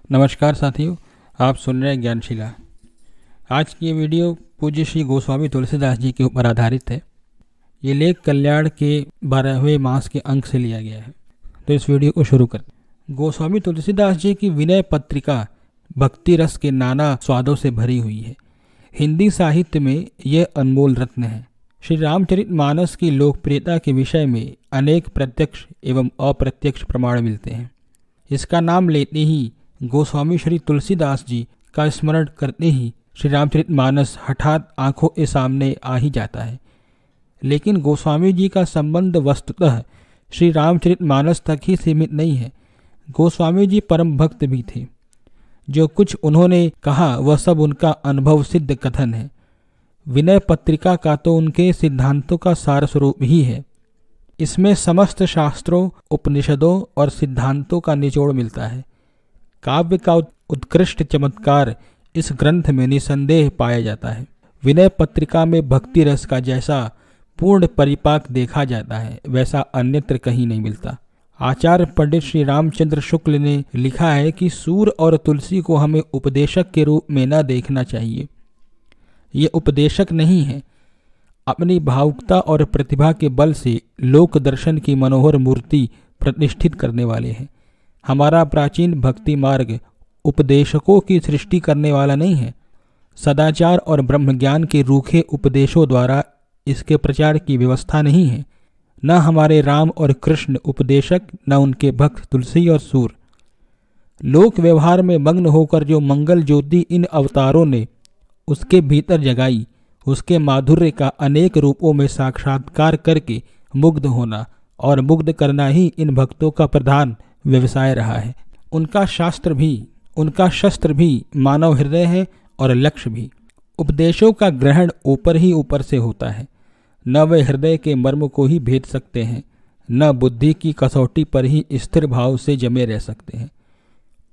नमस्कार साथियों, आप सुन रहे हैं ज्ञानशिला। आज की ये वीडियो पूज्य श्री गोस्वामी तुलसीदास जी के ऊपर आधारित है। ये लेख कल्याण के 12वें मास के अंक से लिया गया है। तो इस वीडियो को शुरू करते हैं। गोस्वामी तुलसीदास जी की विनय पत्रिका भक्ति रस के नाना स्वादों से भरी हुई है। हिंदी साहित्य में यह अनमोल रत्न है। श्री रामचरितमानस की लोकप्रियता के विषय में अनेक प्रत्यक्ष एवं अप्रत्यक्ष प्रमाण मिलते हैं। इसका नाम लेते ही गोस्वामी श्री तुलसीदास जी का स्मरण करते ही श्री रामचरितमानस हठात आंखों के सामने आ ही जाता है। लेकिन गोस्वामी जी का संबंध वस्तुतः श्री रामचरितमानस तक ही सीमित नहीं है। गोस्वामी जी परम भक्त भी थे। जो कुछ उन्होंने कहा वह सब उनका अनुभव सिद्ध कथन है। विनय पत्रिका का तो उनके सिद्धांतों का सार स्वरूप ही है। इसमें समस्त शास्त्रों, उपनिषदों और सिद्धांतों का निचोड़ मिलता है। काव्य का उत्कृष्ट चमत्कार इस ग्रंथ में निसंदेह पाया जाता है। विनय पत्रिका में भक्ति रस का जैसा पूर्ण परिपाक देखा जाता है वैसा अन्यत्र कहीं नहीं मिलता। आचार्य पंडित श्री रामचंद्र शुक्ल ने लिखा है कि सूर और तुलसी को हमें उपदेशक के रूप में न देखना चाहिए। ये उपदेशक नहीं है, अपनी भावुकता और प्रतिभा के बल से लोक दर्शन की मनोहर मूर्ति प्रतिष्ठित करने वाले हैं। हमारा प्राचीन भक्ति मार्ग उपदेशकों की सृष्टि करने वाला नहीं है। सदाचार और ब्रह्मज्ञान के रूखे उपदेशों द्वारा इसके प्रचार की व्यवस्था नहीं है। न हमारे राम और कृष्ण उपदेशक, न उनके भक्त तुलसी और सूर। लोक व्यवहार में मग्न होकर जो मंगल ज्योति इन अवतारों ने उसके भीतर जगाई, उसके माधुर्य का अनेक रूपों में साक्षात्कार करके मुग्ध होना और मुग्ध करना ही इन भक्तों का प्रधान व्यवसाय रहा है। उनका शस्त्र भी मानव हृदय है और लक्ष्य भी। उपदेशों का ग्रहण ऊपर ही ऊपर से होता है। न वे हृदय के मर्म को ही भेद सकते हैं, न बुद्धि की कसौटी पर ही स्थिर भाव से जमे रह सकते हैं।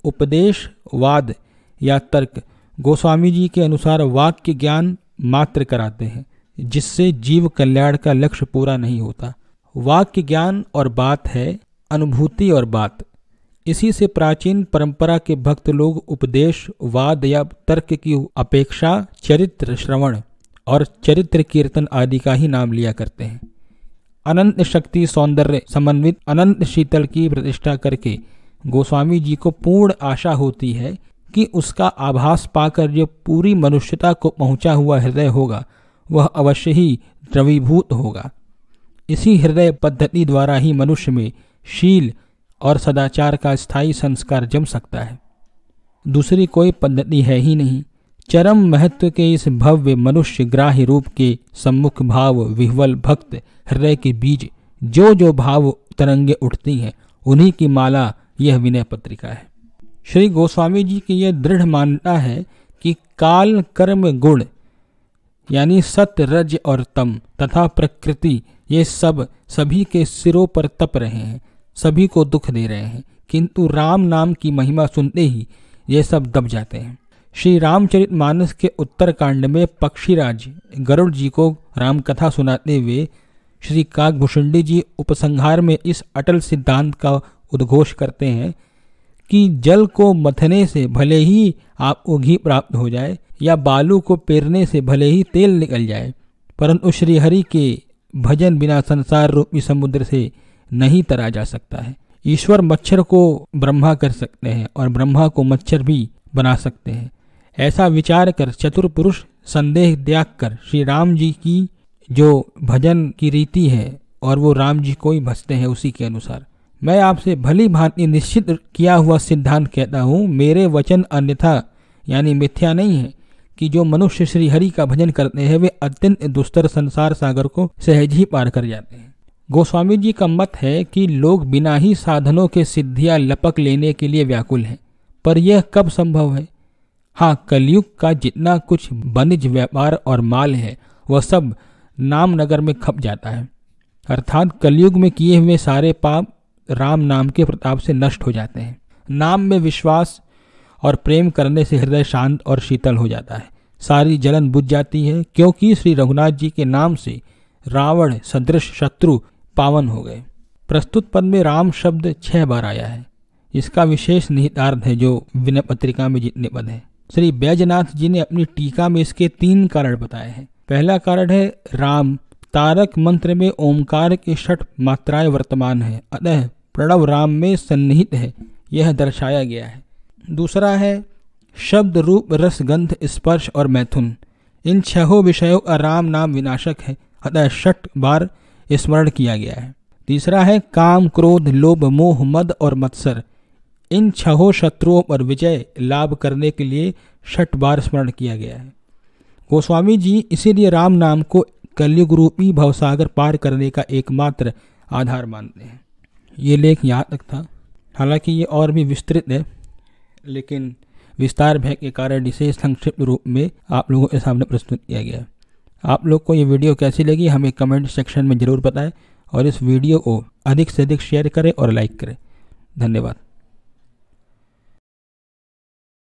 उपदेश, वाद या तर्क गोस्वामी जी के अनुसार वाक्य ज्ञान मात्र कराते हैं, जिससे जीव कल्याण का लक्ष्य पूरा नहीं होता। वाक्य ज्ञान और बात है अनुभूति और बात। इसी से प्राचीन परंपरा के भक्त लोग उपदेश, वाद या तर्क की अपेक्षा चरित्र श्रवण और चरित्र कीर्तन आदि का ही नाम लिया करते हैं। अनंत शक्ति सौंदर्य समन्वित अनंत शीतल की प्रतिष्ठा करके गोस्वामी जी को पूर्ण आशा होती है कि उसका आभास पाकर जो पूरी मनुष्यता को पहुंचा हुआ हृदय होगा वह अवश्य ही द्रवीभूत होगा। इसी हृदय पद्धति द्वारा ही मनुष्य में शील और सदाचार का स्थायी संस्कार जम सकता है। दूसरी कोई पद्धति है ही नहीं। चरम महत्व के इस भव्य मनुष्य ग्राह्य रूप के सम्मुख भाव विह्वल भक्त हृदय के बीज जो भाव तरंगे उठती हैं, उन्हीं की माला यह विनय पत्रिका है। श्री गोस्वामी जी की यह दृढ़ मान्यता है कि काल, कर्म, गुण यानी सत्य, रज और तम तथा प्रकृति ये सब सभी के सिरों पर तप रहे हैं, सभी को दुख दे रहे हैं, किंतु राम नाम की महिमा सुनते ही ये सब दब जाते हैं। श्री रामचरितमानस के उत्तर कांड में पक्षीराज गरुड़ जी को राम कथा सुनाते हुए श्री काकभूषुंडी जी उपसंहार में इस अटल सिद्धांत का उद्घोष करते हैं कि जल को मथने से भले ही आपको घी प्राप्त हो जाए या बालू को पेरने से भले ही तेल निकल जाए, परंतु श्री हरि के भजन बिना संसार रूपी समुद्र से नहीं तरा जा सकता है। ईश्वर मच्छर को ब्रह्मा कर सकते हैं और ब्रह्मा को मच्छर भी बना सकते हैं। ऐसा विचार कर चतुर पुरुष संदेह त्याग कर श्री राम जी की जो भजन की रीति है और वो राम जी को ही भजते हैं उसी के अनुसार। मैं आपसे भली भांति निश्चित किया हुआ सिद्धांत कहता हूँ, मेरे वचन अन्यथा यानी मिथ्या नहीं है कि जो मनुष्य श्री हरि का भजन करते हैं वे अत्यंत दुस्तर संसार सागर को सहज ही पार कर जाते हैं। गोस्वामी जी का मत है कि लोग बिना ही साधनों के सिद्धियां लपक लेने के लिए व्याकुल हैं, पर यह कब संभव है? हाँ, कलयुग का जितना कुछ वाणिज्य, व्यापार और माल है वह सब नाम नगर में खप जाता है। अर्थात कलयुग में किए हुए सारे पाप राम नाम के प्रताप से नष्ट हो जाते हैं। नाम में विश्वास और प्रेम करने से हृदय शांत और शीतल हो जाता है। सारी जलन बुझ जाती है, क्योंकि श्री रघुनाथ जी के नाम से रावण सदृश शत्रु पावन हो गए। प्रस्तुत पद में राम शब्द 6 बार आया है। इसका विशेष निहितार्थ है जो विनय पत्रिका में जितने पद है। श्री बैजनाथ जी ने अपनी टीका में इसके 3 कारण बताए हैं। पहला कारण है राम। तारक मंत्र में ओंकार की 6 मात्राएं वर्तमान है, अतः प्रणव राम में सन्निहित है, यह दर्शाया गया है। दूसरा है शब्द रूप रस गंध स्पर्श और मैथुन, इन 6 विषयों का राम नाम विनाशक है, अतः 6 बार स्मरण किया गया है। तीसरा है काम क्रोध लोभ मोह मद और मत्सर, इन 6 शत्रुओं पर विजय लाभ करने के लिए 6 बार स्मरण किया गया है। गोस्वामी जी इसीलिए राम नाम को कलयुग रूपी भवसागर पार करने का एकमात्र आधार मानते हैं। ये लेख यहाँ तक था। हालांकि ये और भी विस्तृत है, लेकिन विस्तार भय के कारण इसे संक्षिप्त रूप में आप लोगों के सामने प्रस्तुत किया गया। आप लोग को ये वीडियो कैसी लगी हमें कमेंट सेक्शन में ज़रूर बताएं और इस वीडियो को अधिक से अधिक शेयर करें और लाइक करें। धन्यवाद।